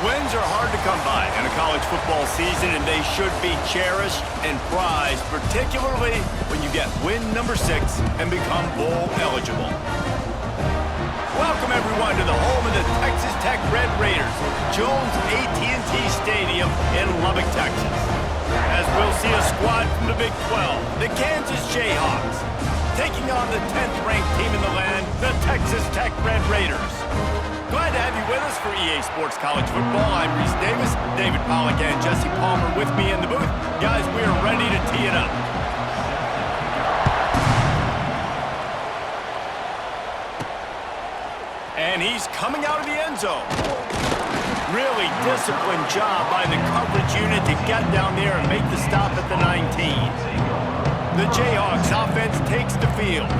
Wins are hard to come by in a college football season, and they should be cherished and prized, particularly when you get win number 6 and become bowl eligible. Welcome, everyone, to the home of the Texas Tech Red Raiders, Jones AT&T Stadium in Lubbock, Texas. As we'll see a squad from the Big 12, the Kansas Jayhawks, taking on the 10th-ranked team in the land, the Texas Tech Red Raiders. Glad to have you with us for EA Sports College Football. I'm Reese Davis, David Pollack and Jesse Palmer with me in the booth. Guys, we are ready to tee it up. And he's coming out of the end zone. Really disciplined job by the coverage unit to get down there and make the stop at the 19. The Jayhawks offense takes the field.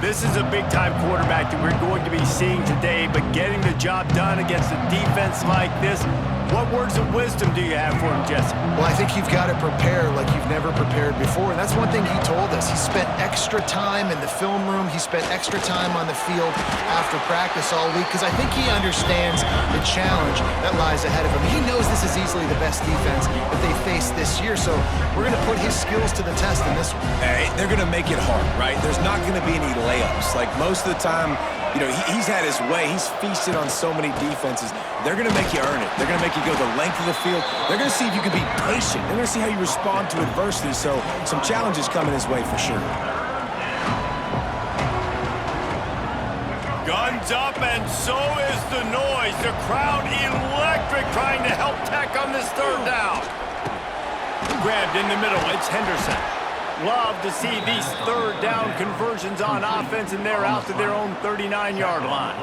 This is a big-time quarterback that we're going to be seeing today, but getting the job done against a defense like this, what words of wisdom do you have for him, Jesse? Well, I think you've got to prepare like you've never prepared before, and that's one thing he told us. He spent extra time in the film room. He spent extra time on the field after practice all week because I think he understands the challenge that lies ahead of him. He knows this is easily the best defense that they face this year, so we're going to put his skills to the test in this one. Hey, they're going to make it hard, right? There's not going to be any layups. Like most of the time, you know, he's had his way. He's feasted on so many defenses. They're going to make you earn it. They're going to make you go the length of the field. They're going to see if you can be patient. They're going to see how you respond to adversity. So some challenges coming his way for sure. Guns up, and so is the noise. The crowd electric trying to help Tech on this third down. Grabbed in the middle. It's Henderson. Love to see these third down conversions on offense, and they're out to their own 39-yard line.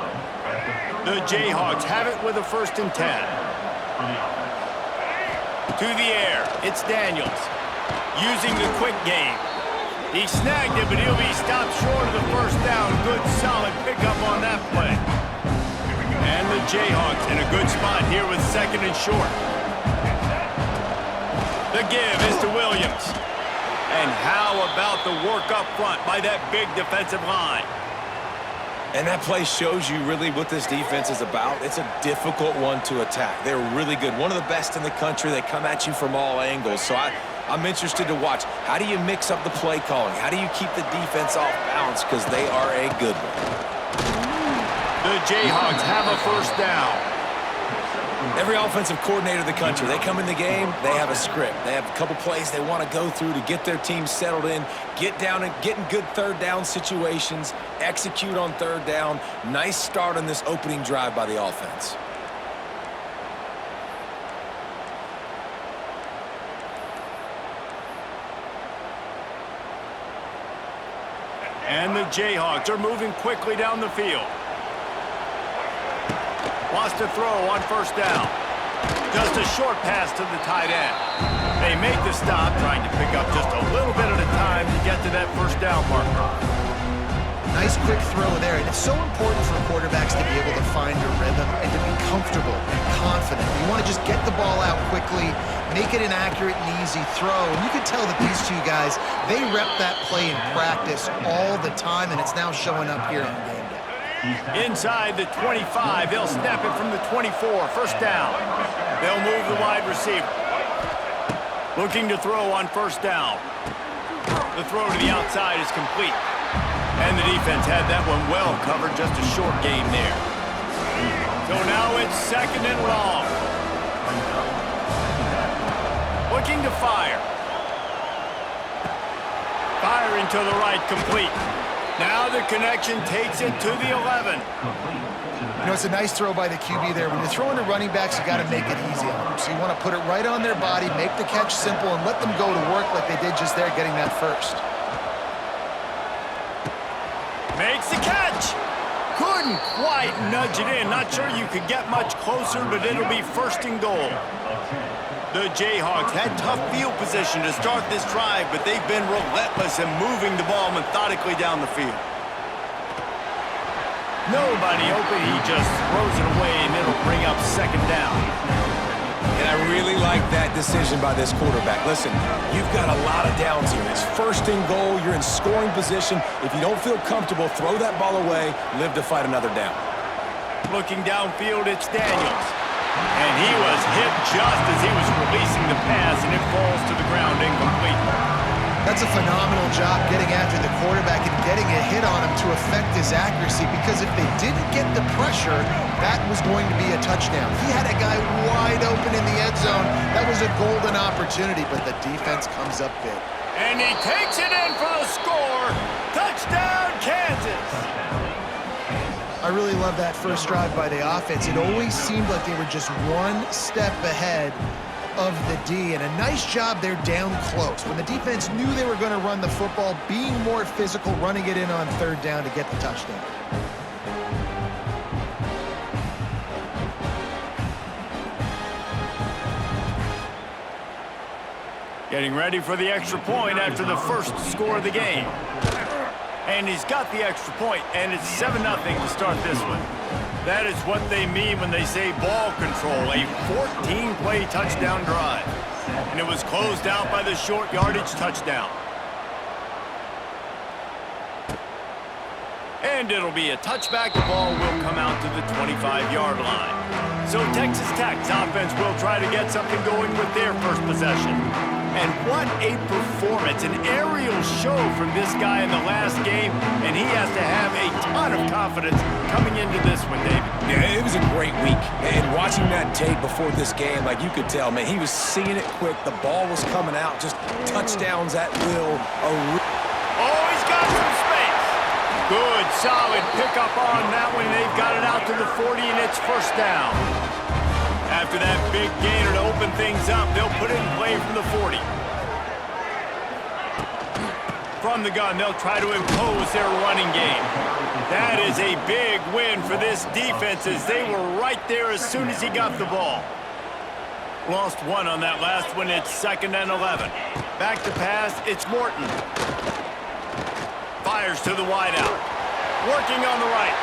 The Jayhawks have it with a 1st and 10. To the air, it's Daniels. Using the quick game. He snagged it, but he'll be stopped short of the 1st down. Good, solid pickup on that play. And the Jayhawks in a good spot here with 2nd and short. The give is to Williams. And how about the work up front by that big defensive line? And that play shows you really what this defense is about. It's a difficult one to attack. They're really good. One of the best in the country. They come at you from all angles. So I'm interested to watch. How do you mix up the play calling? How do you keep the defense off balance? Because they are a good one. The Jayhawks have a 1st down. Every offensive coordinator in the country, they come in the game, they have a script. They have a couple plays they want to go through to get their team settled in, get down and get in good third down situations, execute on third down. Nice start on this opening drive by the offense. And the Jayhawks are moving quickly down the field. Wants to throw on 1st down. Just a short pass to the tight end. They make the stop, trying to pick up just a little bit at a time to get to that 1st down marker. Nice quick throw there, and it's so important for quarterbacks to be able to find a rhythm and to be comfortable and confident. You want to just get the ball out quickly, make it an accurate and easy throw, and you can tell that these two guys, they rep that play in practice all the time, and it's now showing up here on game day. Inside the 25, they'll snap it from the 24, 1st down. They'll move the wide receiver. Looking to throw on 1st down. The throw to the outside is complete. And the defense had that one well covered, just a short game there. So now it's 2nd and long. Looking to fire. Firing to the right, complete. Now the connection takes it to the 11. You know, it's a nice throw by the QB there. When you're throwing to running backs, you got to make it easy on them. So you want to put it right on their body, make the catch simple, and let them go to work like they did just there, getting that 1st. Makes the catch. Couldn't quite nudge it in. Not sure you could get much closer, but it'll be 1st and goal. The Jayhawks had tough field position to start this drive, but they've been relentless in moving the ball methodically down the field. Nobody open. He just throws it away, and it'll bring up 2nd down. And I really like that decision by this quarterback. Listen, you've got a lot of downs here. It's 1st and goal. You're in scoring position. If you don't feel comfortable, throw that ball away. Live to fight another down. Looking downfield, it's Daniels. And he was hit just as he was releasing the pass, and it falls to the ground incomplete. That's a phenomenal job getting after the quarterback and getting a hit on him to affect his accuracy, because if they didn't get the pressure, that was going to be a touchdown. He had a guy wide open in the end zone. That was a golden opportunity, but the defense comes up big. And he takes it in for the score. Touchdown, Kansas! I really love that first drive by the offense. It always seemed like they were just one step ahead of the D, and a nice job there down close. When the defense knew they were going to run the football, being more physical, running it in on third down to get the touchdown. Getting ready for the extra point after the first score of the game. And he's got the extra point, and it's 7-0 to start this one. That is what they mean when they say ball control, a 14-play touchdown drive. And it was closed out by the short yardage touchdown. And it'll be a touchback. The ball will come out to the 25-yard line. So Texas Tech's offense will try to get something going with their first possession. And what a performance, an aerial show from this guy in the last game, and he has to have a ton of confidence coming into this one, David. Yeah, it was a great week, and watching that tape before this game, like you could tell, man, he was seeing it quick. The ball was coming out, just touchdowns at will. Oh, he's got some space. Good, solid pickup on that one. They've got it out to the 40, and it's first down. After that big gainer to open things up, they'll put it in play from the 40. From the gun, they'll try to impose their running game. That is a big win for this defense, as they were right there as soon as he got the ball. Lost one on that last one. It's 2nd and 11. Back to pass, it's Morton. Fires to the wideout. Working on the right.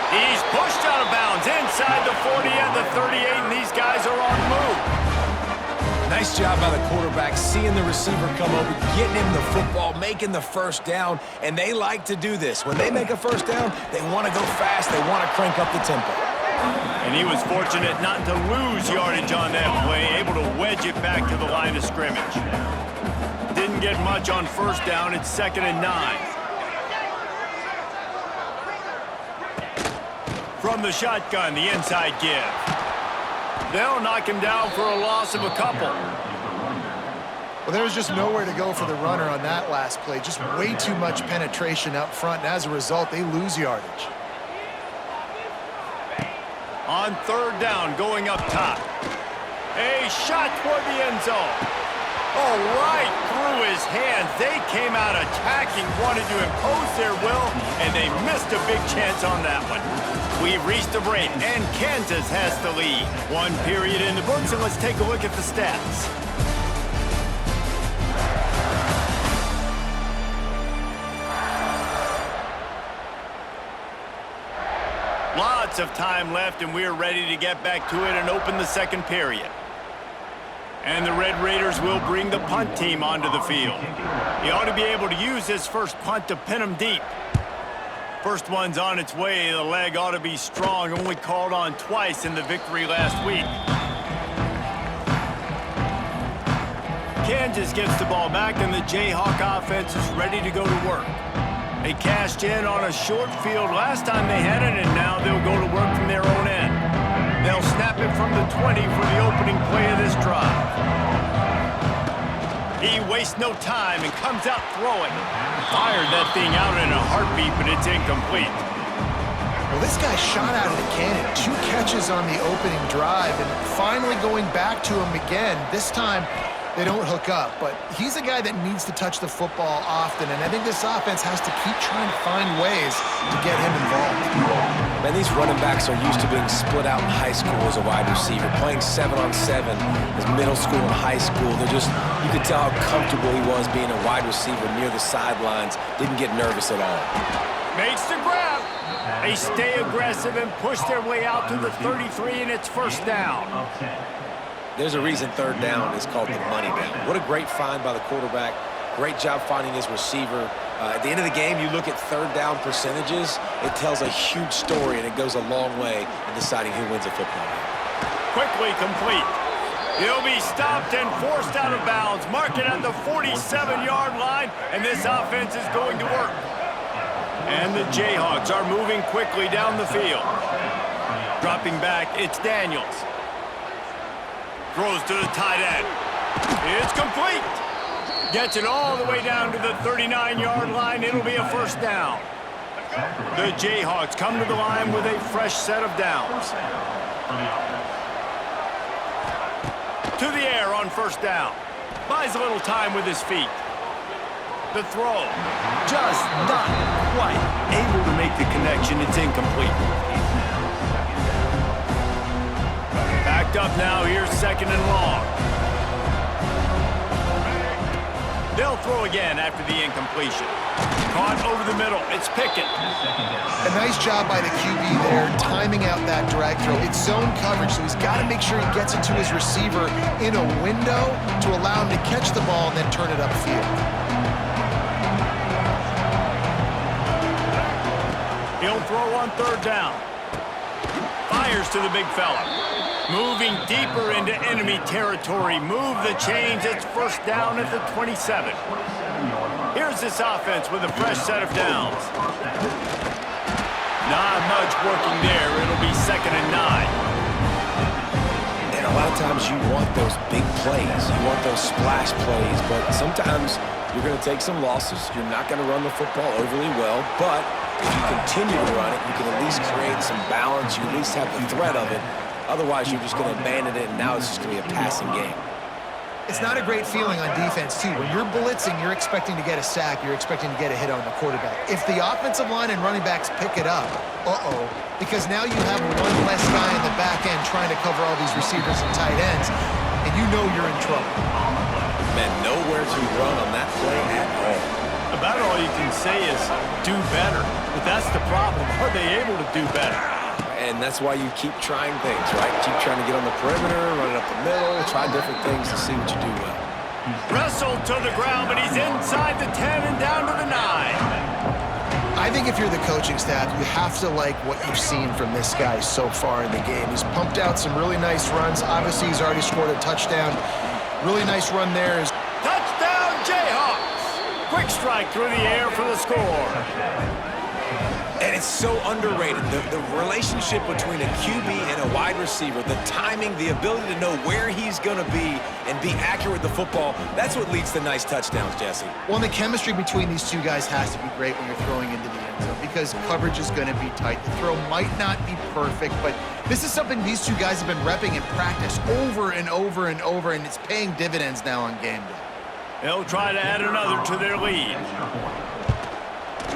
He's pushed out of bounds inside the 40 and the 38, and these guys are on the move. Nice job by the quarterback, seeing the receiver come over, getting him the football, making the first down, and they like to do this. When they make a first down, they want to go fast, they want to crank up the tempo. And he was fortunate not to lose yardage on that play, able to wedge it back to the line of scrimmage. Didn't get much on first down. It's 2nd and 9. From the shotgun, the inside give. They'll knock him down for a loss of a couple. Well, there was just nowhere to go for the runner on that last play. Just way too much penetration up front, and as a result, they lose yardage. On third down, going up top. A shot toward the end zone. Oh, right through his hands. They came out attacking, wanted to impose their will, and they missed a big chance on that one. We've reached the break, and Kansas has the lead. One period in the books, and let's take a look at the stats. Lots of time left, and we're ready to get back to it and open the second period. And the Red Raiders will bring the punt team onto the field. He ought to be able to use his first punt to pin them deep. First one's on its way. The leg ought to be strong. Only called on twice in the victory last week. Kansas gets the ball back, and the Jayhawk offense is ready to go to work. They cashed in on a short field last time they had it, and now they'll go to work from their own end. They'll snap it from the 20 for the opening play of this drive. He wastes no time and comes out throwing. Fired that thing out in a heartbeat, but it's incomplete. Well, this guy shot out of the cannon. 2 catches on the opening drive, and finally going back to him again. This time, they don't hook up, but he's a guy that needs to touch the football often, and I think this offense has to keep trying to find ways to get him involved. Man, these running backs are used to being split out in high school as a wide receiver, playing 7-on-7 as middle school and high school. You could tell how comfortable he was being a wide receiver near the sidelines. Didn't get nervous at all. Makes the grab. They stay aggressive and push their way out to the 33, and it's first down. There's a reason third down is called the money down. What a great find by the quarterback. Great job finding his receiver. At the end of the game, you look at third down percentages. It tells a huge story, and it goes a long way in deciding who wins a football game. quickly complete. He'll be stopped and forced out of bounds. Mark it at the 47-yard line, and this offense is going to work. And the Jayhawks are moving quickly down the field. Dropping back, it's Daniels. Throws to the tight end. It's complete. Gets it all the way down to the 39-yard line. It'll be a first down. The Jayhawks come to the line with a fresh set of downs. To the air on first down. Buys a little time with his feet. The throw. Just not quite able to make the connection. It's incomplete. Backed up now. Here's second and long. They'll throw again after the incompletion. Caught over the middle. It's Pickett. A nice job by the QB there, timing out that drag throw. It's zone coverage, so he's got to make sure he gets it to his receiver in a window to allow him to catch the ball and then turn it upfield. He'll throw on third down. Fires to the big fella. Moving deeper into enemy territory. Move the chains. It's first down at the 27. Here's this offense with a fresh set of downs. Not much working there. It'll be second and 9. And a lot of times you want those big plays. You want those splash plays. But sometimes you're going to take some losses. You're not going to run the football overly well. But if you continue to run it, you can at least create some balance. You at least have the threat of it. Otherwise, you're just going to abandon it, and now it's just going to be a passing game. It's not a great feeling on defense, too. When you're blitzing, you're expecting to get a sack. You're expecting to get a hit on the quarterback. If the offensive line and running backs pick it up, because now you have one less guy in the back end trying to cover all these receivers and tight ends, and you know you're in trouble. Man, nowhere to run on that play at all. About all you can say is do better. But that's the problem. Are they able to do better? And that's why you keep trying things, right? Keep trying to get on the perimeter, run it up the middle, try different things to see what you do well. Wrestled to the ground, but he's inside the 10 and down to the 9. I think if you're the coaching staff, you have to like what you've seen from this guy so far in the game. He's pumped out some really nice runs. Obviously, he's already scored a touchdown. Really nice run there. Touchdown, Jayhawks! Quick strike through the air for the score. And it's so underrated. The relationship between a QB and a wide receiver, the timing, the ability to know where he's going to be and be accurate with the football, that's what leads to nice touchdowns, Jesse. Well, the chemistry between these two guys has to be great when you're throwing into the end zone because coverage is going to be tight. The throw might not be perfect, but this is something these two guys have been repping in practice over and over and over, and it's paying dividends now on game day. They'll try to add another to their lead.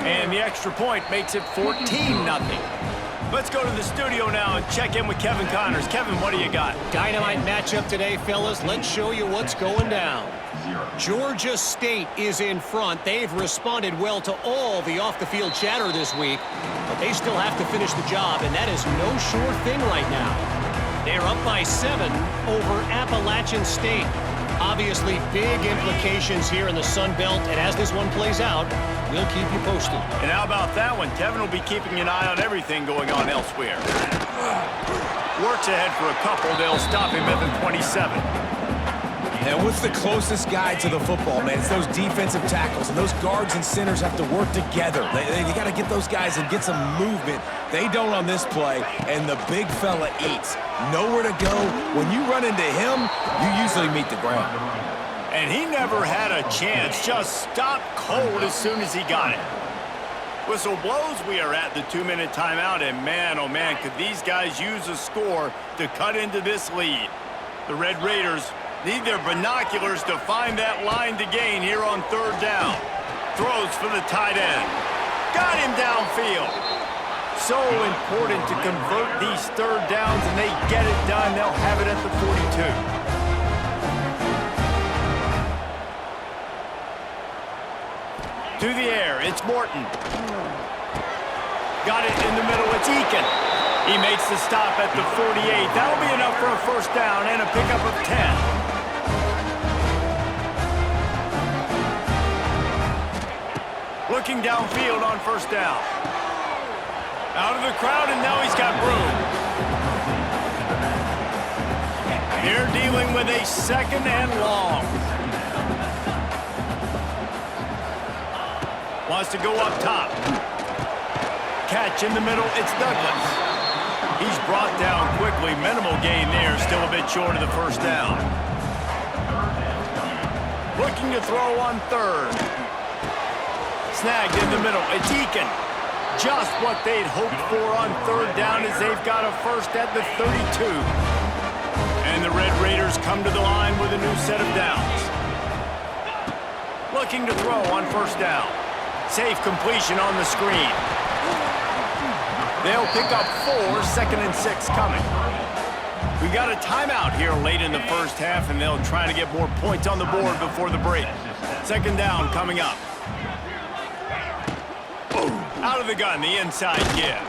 And the extra point makes it 14-0. Let's go to the studio now and check in with Kevin Connors. Kevin, what do you got? Dynamite matchup today, fellas. Let's show you what's going down. Georgia State is in front. They've responded well to all the off-the-field chatter this week, but they still have to finish the job, and that is no sure thing right now. They're up by 7 over Appalachian State. Obviously, big implications here in the Sun Belt, and as this one plays out, we'll keep you posted. And how about that one? Kevin will be keeping an eye on everything going on elsewhere. Works ahead for a couple. They'll stop him at the 27. And what's the closest guy to the football, man? It's those defensive tackles, and those guards and centers have to work together. They got to get those guys and get some movement. They don't on this play, and the big fella eats. Nowhere to go. When you run into him, you usually meet the ground. And he never had a chance. Just stopped cold as soon as he got it. Whistle blows. We are at the 2-minute timeout, and man, oh man, could these guys use a score to cut into this lead. The Red Raiders need their binoculars to find that line to gain here on third down. Throws for the tight end. Got him downfield. So important to convert these third downs, and they get it done. They'll have it at the 42. To the air, it's Morton. Got it in the middle, it's Eakin. He makes the stop at the 48. That'll be enough for a first down and a pickup of 10. Looking downfield on first down. Out of the crowd, and now he's got room. They're dealing with a second and long. Wants to go up top. Catch in the middle, it's Douglas. He's brought down quickly. Minimal gain there, still a bit short of the first down. Looking to throw on third. Snagged in the middle, it's Eakin. Just what they'd hoped for on third down as they've got a first at the 32. And the Red Raiders come to the line with a new set of downs. Looking to throw on first down. Safe completion on the screen. They'll pick up 4, 2nd and 6 coming. We got a timeout here late in the first half, and they'll try to get more points on the board before the break. Second down coming up. Out of the gun, the inside give.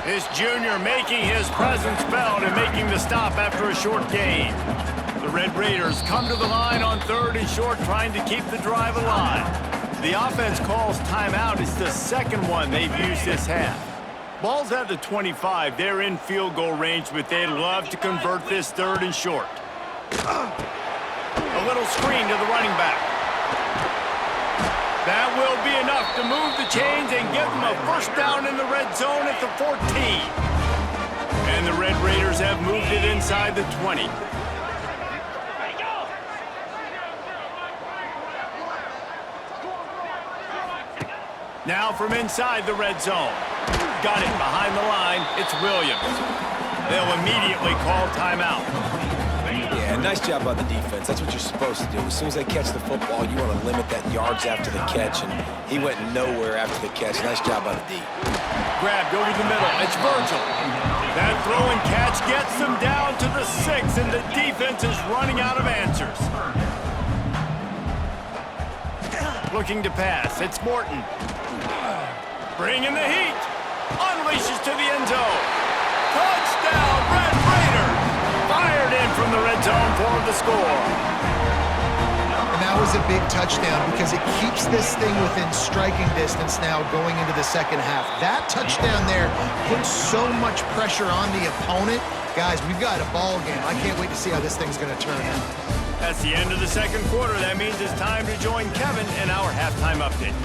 This junior making his presence felt and making the stop after a short gain. The Red Raiders come to the line on third and short, trying to keep the drive alive. The offense calls timeout. It's the second one they've used this half. Ball's at the 25. They're in field goal range, but they'd love to convert this third and short. A little screen to the running back. That will be enough to move the chains and give them a first down in the red zone at the 14. And the Red Raiders have moved it inside the 20. Now from inside the red zone. Got it behind the line. It's Williams. They'll immediately call timeout. Yeah, nice job by the defense. That's what you're supposed to do. As soon as they catch the football, you want to limit that yards after the catch, and he went nowhere after the catch. Nice job by the D. Grabbed over the middle. It's Virgil. That throw and catch gets them down to the 6, and the defense is running out of answers. Looking to pass. It's Morton. Bringing the heat. Unleashes to the end zone. Touchdown, Red Raiders! Fired in from the red zone for the score. And that was a big touchdown because it keeps this thing within striking distance now going into the second half. That touchdown there puts so much pressure on the opponent. Guys, we've got a ball game. I can't wait to see how this thing's going to turn out. That's the end of the second quarter. That means it's time to join Kevin in our halftime update.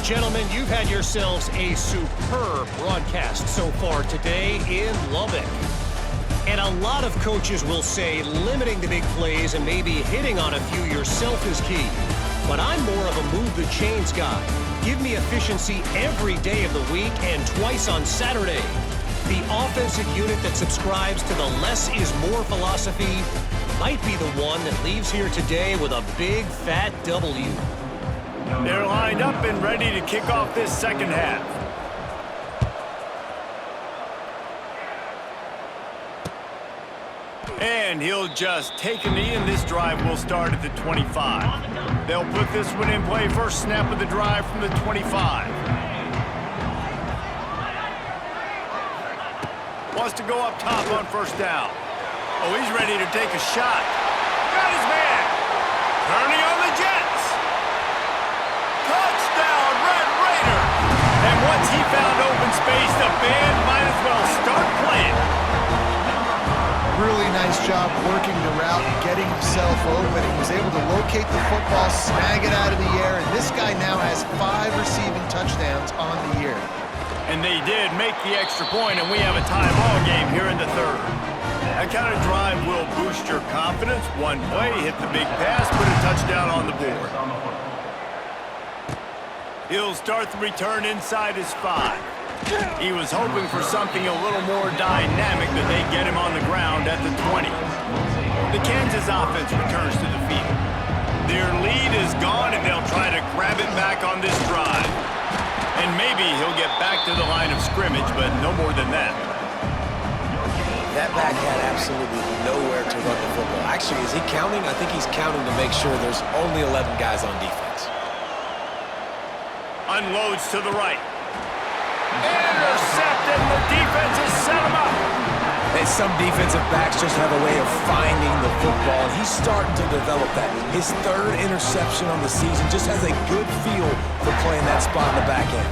Gentlemen, you've had yourselves a superb broadcast so far today in Lubbock. And a lot of coaches will say limiting the big plays and maybe hitting on a few yourself is key. But I'm more of a move the chains guy. Give me efficiency every day of the week and twice on Saturday. The offensive unit that subscribes to the less is more philosophy might be the one that leaves here today with a big fat W. They're lined up and ready to kick off this second half. And he'll just take a knee, and this drive will start at the 25. They'll put this one in play. First snap of the drive from the 25. Wants to go up top on first down. Oh, he's ready to take a shot. Got his man. Turning on the Jets. Touchdown, Red Raiders. And once he found open space, the band might as well start playing. Really nice job working the route and getting himself open. He was able to locate the football, snag it out of the air, and this guy now has 5 receiving touchdowns on the year. And they did make the extra point, and we have a tie ball game here in the third. That kind of drive will boost your confidence. One play, hit the big pass, put a touchdown on the board. He'll start the return inside his 5. He was hoping for something a little more dynamic, but they get him on the ground at the 20. The Kansas offense returns to the field. Their lead is gone, and they'll try to grab it back on this drive. And maybe he'll get back to the line of scrimmage, but no more than that. That back had absolutely nowhere to run the football. Actually, is he counting? I think he's counting to make sure there's only 11 guys on defense. Unloads to the right. Intercepted, and the defense has set him up. And some defensive backs just have a way of finding the football, and he's starting to develop that. His 3rd interception on the season just has a good feel for playing that spot in the back end.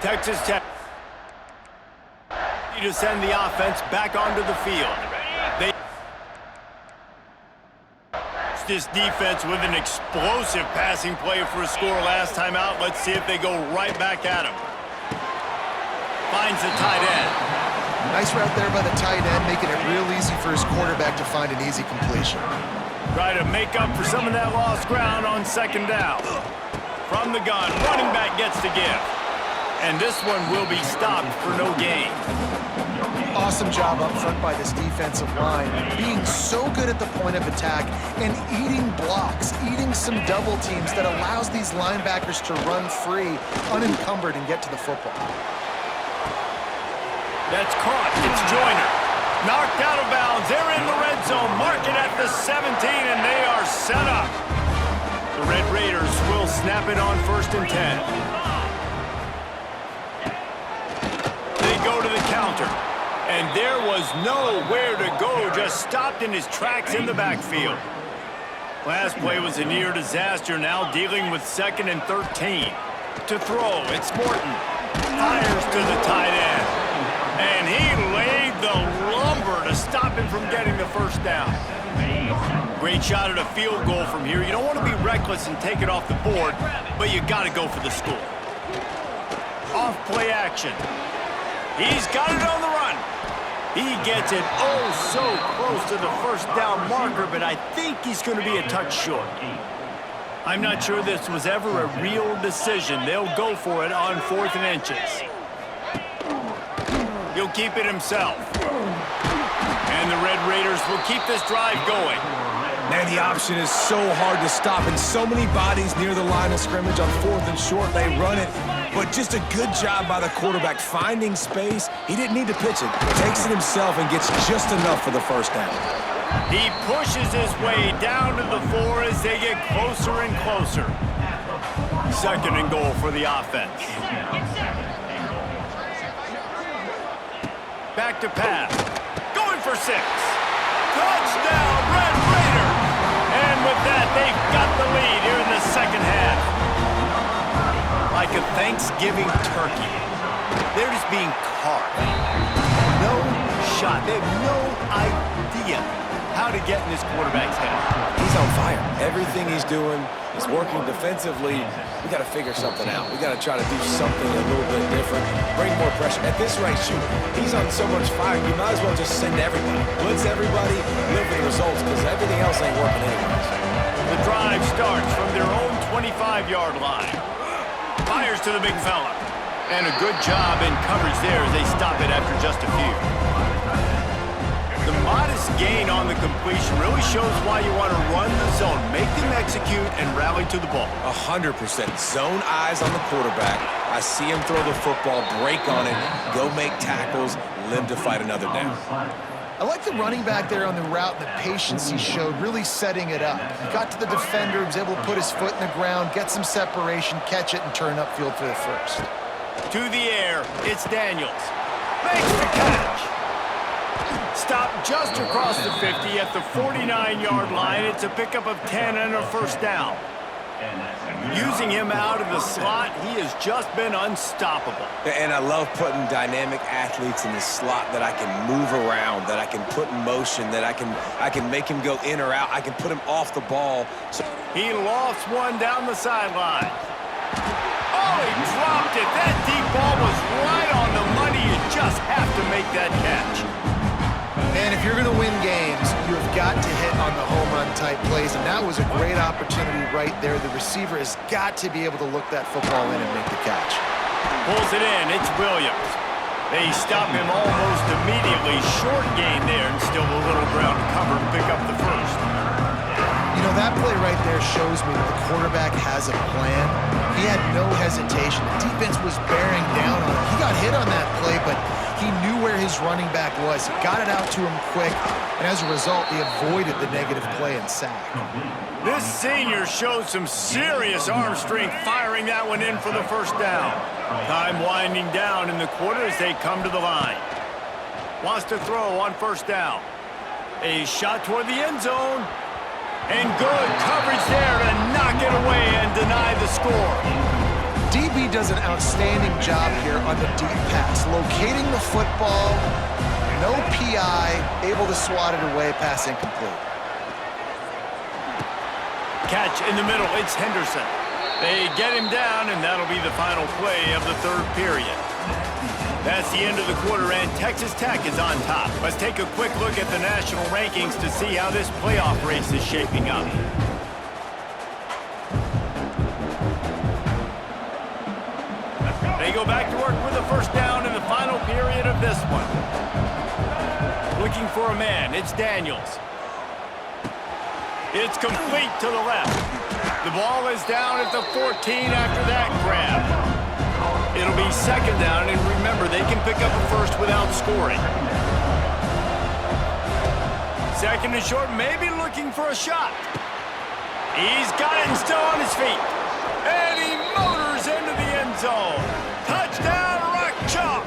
Texas Tech to send the offense back onto the field. This defense with an explosive passing play for a score last time out. Let's see if they go right back at him. Finds the tight end. Nice route there by the tight end, making it real easy for his quarterback to find an easy completion. Try to make up for some of that lost ground on second down. From the gun, running back gets to give. And this one will be stopped for no gain. Awesome job up front by this defensive line, being so good at the point of attack and eating blocks, eating some double teams that allows these linebackers to run free, unencumbered, and get to the football. That's caught. It's Joyner. Knocked out of bounds. They're in the red zone. Mark it at the 17, and they are set up. The Red Raiders will snap it on 1st and 10. They go to the counter. And there was nowhere to go, just stopped in his tracks in the backfield. Last play was a near disaster, now dealing with 2nd and 13. To throw, it's Morton. Fires to the tight end. And he laid the lumber to stop him from getting the first down. Great shot at a field goal from here. You don't want to be reckless and take it off the board, but you got to go for the score. Off play action. He's got it on the run. He gets it oh so close to the first down marker, but I think he's going to be a touch short. I'm not sure this was ever a real decision. They'll go for it on 4th and inches. He'll keep it himself. And the Red Raiders will keep this drive going. Man, the option is so hard to stop, and so many bodies near the line of scrimmage on 4th and short. They run it, but just a good job by the quarterback finding space. He didn't need to pitch it. Takes it himself and gets just enough for the first down. He pushes his way down to the 4 as they get closer and closer. 2nd and goal for the offense. Back to pass. Going for 6. Touchdown, Red Raiders! And with that, they've got the lead here in the second half. Like a Thanksgiving turkey, they're just being carved. No shot. They have no idea how to get in this quarterback's head. He's on fire. Everything he's doing is working defensively. We got to figure something out. We got to try to do something a little bit different. Bring more pressure. At this rate, shoot, he's on so much fire, you might as well just send everybody. Blitz everybody, live with the results, because everything else ain't working anyways. The drive starts from their own 25-yard line. Fires to the big fella. And a good job in coverage there as they stop it after just a few. The modest gain on the completion really shows why you want to run the zone, make them execute, and rally to the ball. 100%. Zone eyes on the quarterback. I see him throw the football, break on it, go make tackles, live to fight another down. I like the running back there on the route and the patience he showed, really setting it up. He got to the defender, was able to put his foot in the ground, get some separation, catch it, and turn upfield for the first. To the air, it's Daniels. Makes the catch. Stopped just across the 50 at the 49-yard line. It's a pickup of 10 and a first down. Using him out of the slot, he has just been unstoppable. And I love putting dynamic athletes in the slot that I can move around, that I can put in motion, that I can make him go in or out. I can put him off the ball. So he lost one down the sideline. Oh, he dropped it. That deep ball was right on the money. You just have to make that catch. And if you're going to win games, you have got to hit on the home run type plays, and that was a great opportunity right there. The receiver has got to be able to look that football in and make the catch. Pulls it in. It's Williams. They stop him almost immediately. Short gain there, and still a little ground cover to pick up the first. You know, that play right there shows me that the quarterback has a plan. He had no hesitation. The defense was bearing down on him. He got hit on that play, but he knew where his running back was. He got it out to him quick, and as a result, he avoided the negative play and sack. This senior showed some serious arm strength firing that one in for the first down. Time winding down in the quarter as they come to the line. Wants to throw on first down. A shot toward the end zone. And good coverage there to knock it away and deny the score. DB does an outstanding job here on the deep pass, locating the football, no PI, able to swat it away, pass incomplete. Catch in the middle, it's Henderson. They get him down, and that'll be the final play of the third period. That's the end of the quarter, and Texas Tech is on top. Let's take a quick look at the national rankings to see how this playoff race is shaping up. They go back to work with a first down in the final period of this one. Looking for a man, it's Daniels. It's complete to the left. The ball is down at the 14 after that grab. It'll be second down, and remember, they can pick up a first without scoring. Second and short, maybe looking for a shot. He's got it and still on his feet. And he motors into the end zone. Touchdown, Rock Chalk.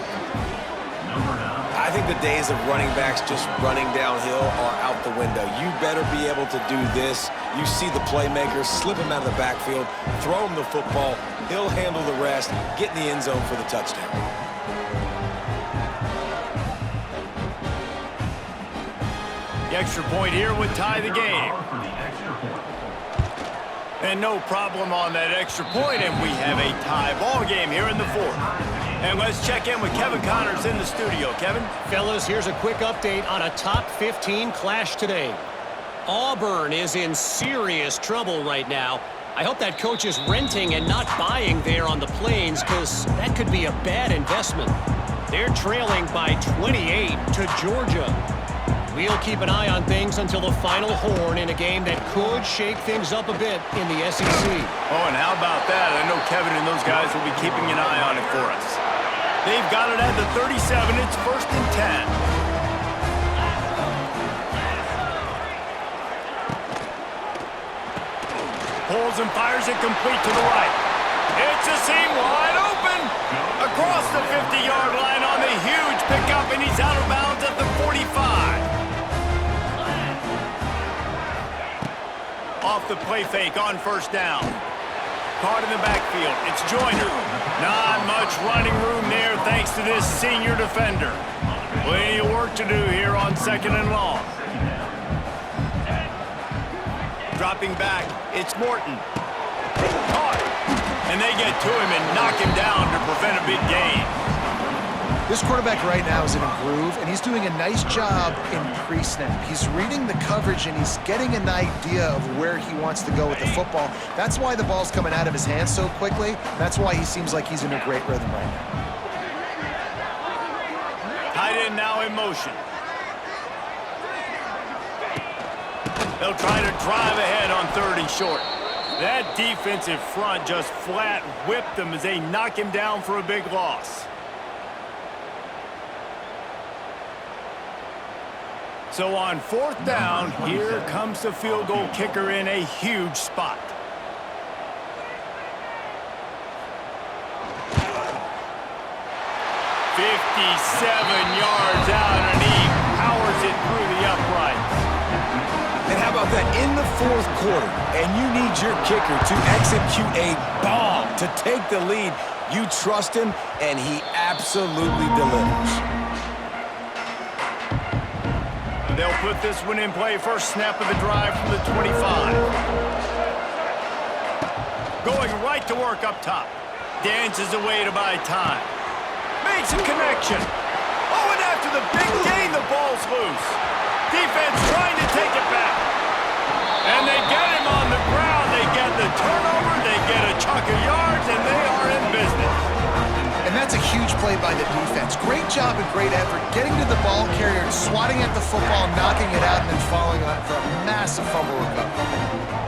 I think the days of running backs just running downhill are out the window. You better be able to do this. You see the playmaker, slip him out of the backfield, throw him the football, he'll handle the rest, get in the end zone for the touchdown. The extra point here would tie the game. And no problem on that extra point, and we have a tie ball game here in the fourth. And let's check in with Kevin Connors in the studio. Kevin? Fellas, here's a quick update on a top 15 clash today. Auburn is in serious trouble right now. I hope that coach is renting and not buying there on the Plains, because that could be a bad investment. They're trailing by 28 to Georgia. We'll keep an eye on things until the final horn in a game that could shake things up a bit in the SEC. Oh, and how about that? I know Kevin and those guys will be keeping an eye on it for us. They've got it at the 37. It's first and 10. Pulls and fires it complete to the right. It's a seam wide open. Across the 50-yard line on the huge pickup, and he's out of bounds at the 45. Off the play fake on first down. Caught in the backfield. It's Joyner. Not much running room there thanks to this senior defender. Plenty of work to do here on second and long. Dropping back, it's Morton. Caught. And they get to him and knock him down to prevent a big gain. This quarterback right now is in a groove, and he's doing a nice job in pre-snap. He's reading the coverage, and he's getting an idea of where he wants to go with the football. That's why the ball's coming out of his hands so quickly. That's why he seems like he's in a great rhythm right now. Tight end now in motion. They'll try to drive ahead on third and short. That defensive front just flat whipped them as they knock him down for a big loss. So on fourth down, here comes the field goal kicker in a huge spot. yards out, and he powers it through the uprights. And how about that? In the fourth quarter, and you need your kicker to execute a bomb to take the lead. You trust him, and he absolutely delivers. They'll put this one in play. First snap of the drive from the 25. Going right to work up top. Dances away to buy time. Makes a connection. Oh, and after the big gain, the ball's loose. Defense trying to take it back. And they get him on the ground. They get the turnover. They get a chunk of yards, and they are in business. And that's a huge play by the defense. Great job and great effort getting to the ball carrier, swatting at the football, knocking it out, and then falling on it for a massive fumble recovery.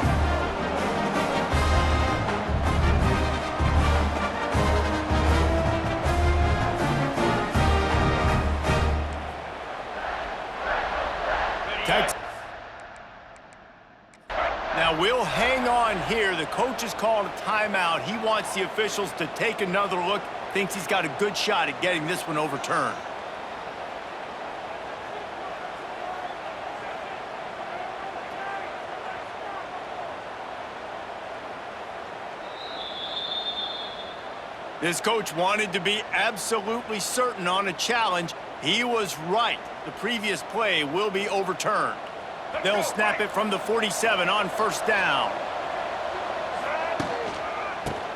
Now we'll hang on here. The coach has called a timeout. He wants the officials to take another look. Thinks he's got a good shot at getting this one overturned. This coach wanted to be absolutely certain on a challenge. He was right. The previous play will be overturned. They'll snap it from the 47 on first down.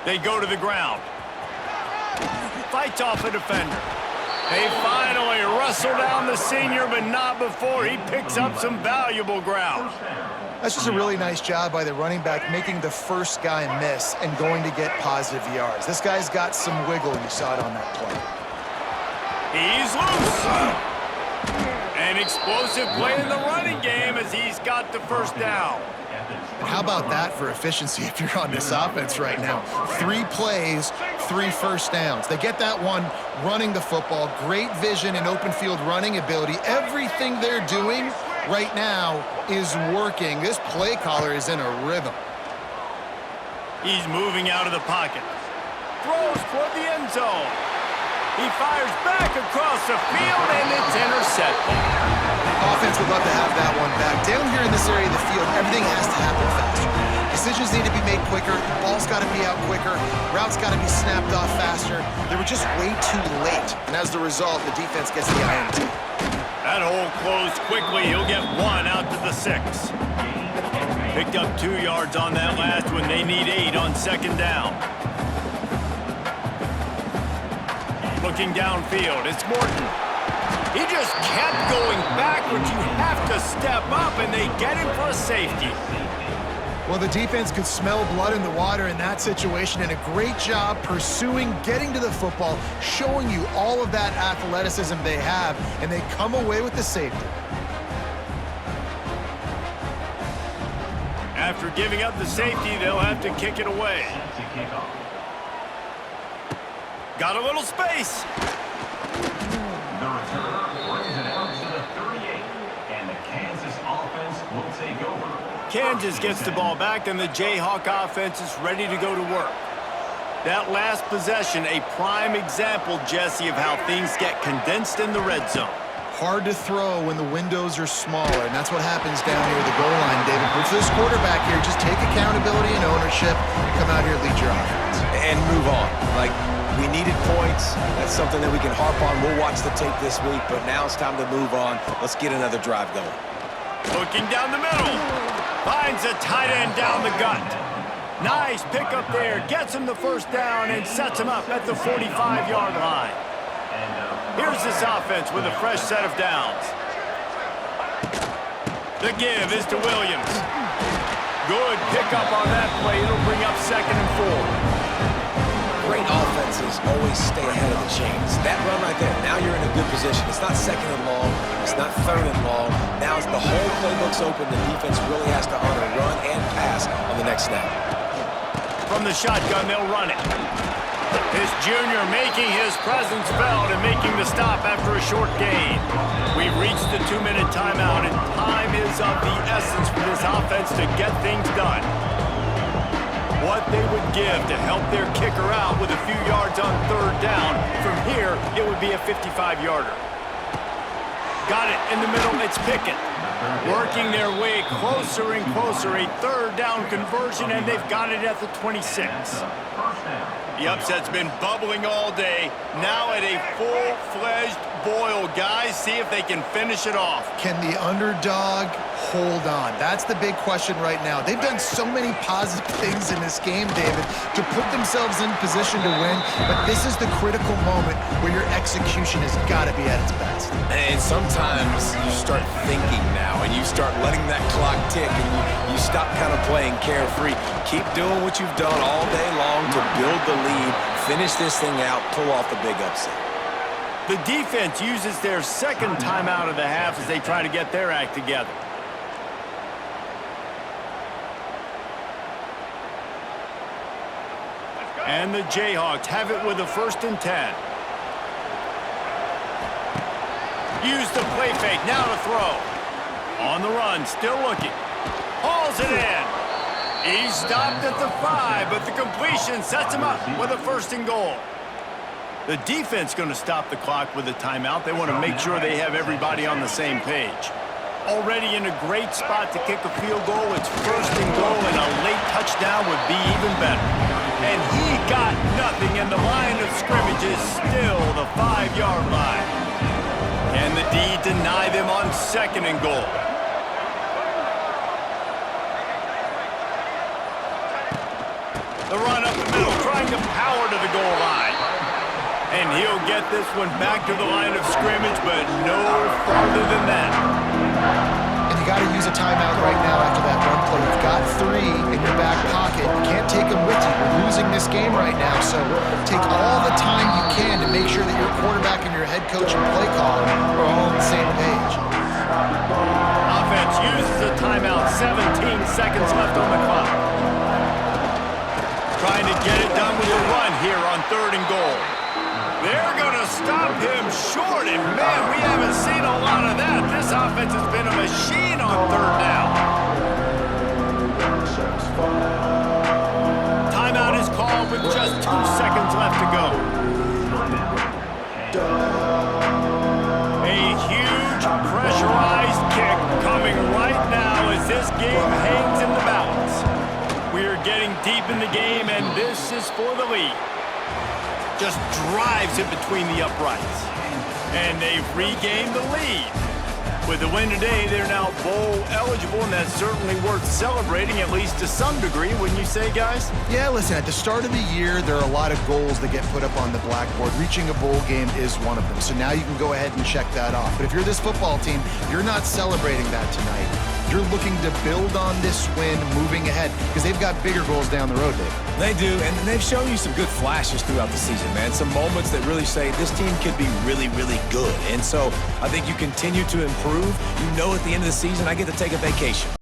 They go to the ground. Fights off a defender. They finally wrestle down the senior, but not before he picks up some valuable ground. That's just a really nice job by the running back, making the first guy miss and going to get positive yards. This guy's got some wiggle. You saw it on that play. He's loose. An explosive play in the running game as he's got the first down. And how about that for efficiency if you're on this offense right now? 3 plays, 3 first downs. They get that one running the football, great vision and open field running ability. Everything they're doing right now is working. This play caller is in a rhythm. He's moving out of the pocket. Throws toward the end zone. He fires back across the field, and it's intercepted. Offense would love to have that one back. Down here in this area of the field, everything has to happen faster. Decisions need to be made quicker. The ball's got to be out quicker. Routes got to be snapped off faster. They were just way too late. And as the result, the defense gets the INT. That hole closed quickly. He'll get 1 out to the 6. Picked up 2 yards on that last one. They need 8 on second down. Looking downfield, it's Morton. He just kept going backwards. You have to step up, and they get him for a safety. Well, the defense could smell blood in the water in that situation, and a great job pursuing, getting to the football, showing you all of that athleticism they have, and they come away with the safety. After giving up the safety, they'll have to kick it away. Got a little space. The return brings it out to the 38, and the Kansas offense will take over. Kansas gets the ball back, and the Jayhawk offense is ready to go to work. That last possession, a prime example, Jesse, of how things get condensed in the red zone. Hard to throw when the windows are smaller, and that's what happens down near the goal line, David. But for this quarterback here, just take accountability and ownership and come out here and lead your offense. And move on. Like, we needed points. That's something that we can harp on. We'll watch the tape this week, but now it's time to move on. Let's get another drive going. Looking down the middle. Finds a tight end down the gut. Nice pickup there. Gets him the first down and sets him up at the 45-yard line. Here's this offense with a fresh set of downs. The give is to Williams. Good pickup on that play. It'll bring up 2nd and 4. Great offenses always stay ahead of the chains. That run right there, now you're in a good position. It's not 2nd and long. It's not 3rd and long. Now the whole playbook's open. The defense really has to honor run and pass on the next snap. From the shotgun, they'll run it. His junior making his presence felt and making the stop after a short gain. We've reached the 2-minute timeout, and time is of the essence for this offense to get things done. What they would give to help their kicker out with a few yards on 3rd down. From here, it would be a 55-yarder. Got it in the middle, it's Pickett. Working their way closer and closer, a 3rd down conversion, and they've got it at the 26. The upset's been bubbling all day. Now at a full-fledged boil. Guys, see if they can finish it off. Can the underdog hold on? That's the big question right now. They've done so many positive things in this game, David, to put themselves in position to win, but this is the critical moment where your execution has got to be at its best. And sometimes you start thinking now, and you start letting that clock tick, and you stop kind of playing carefree. Keep doing what you've done all day long to build the lead, finish this thing out, pull off the big upset. The defense uses their 2nd timeout of the half as they try to get their act together. And the Jayhawks have it with a 1st and 10. Use the play fake, now to throw. On the run, still looking. Hauls it in. He's stopped at the 5, but the completion sets him up with a 1st and goal. The defense going to stop the clock with a timeout. They want to make sure they have everybody on the same page. Already in a great spot to kick a field goal. It's 1st and goal, and a late touchdown would be even better. and he got nothing, and the line of scrimmage is still the 5-yard line. Can the D deny them on 2nd and goal? The run up the middle, trying to power to the goal line. And he'll get this one back to the line of scrimmage, but no farther than that. And you got to use a timeout right now after that run play. You've got 3 in your back pocket. You can't take them with you. You're losing this game right now, so take all the time you can to make sure that your quarterback and your head coach and play caller are all on the same page. Offense uses a timeout, 17 seconds left on the clock. Trying to get it done with a run here on 3rd and goal. They're going to stop him short, and man, we haven't seen a lot of that. This offense has been a machine on 3rd down. Timeout is called with just 2 seconds left to go. A huge pressurized kick coming right now as this game hangs in the balance. We're getting deep in the game, and this is for the lead. Just drives it between the uprights. And they've regained the lead. With the win today, they're now bowl eligible, and that's certainly worth celebrating, at least to some degree, wouldn't you say, guys? Yeah, listen, at the start of the year, there are a lot of goals that get put up on the blackboard. Reaching a bowl game is one of them. So now you can go ahead and check that off. But if you're this football team, you're not celebrating that tonight. You're looking to build on this win moving ahead because they've got bigger goals down the road, Dave. They do, and they've shown you some good flashes throughout the season, man. Some moments that really say this team could be really, really good. And so I think you continue to improve. You know at the end of the season, I get to take a vacation.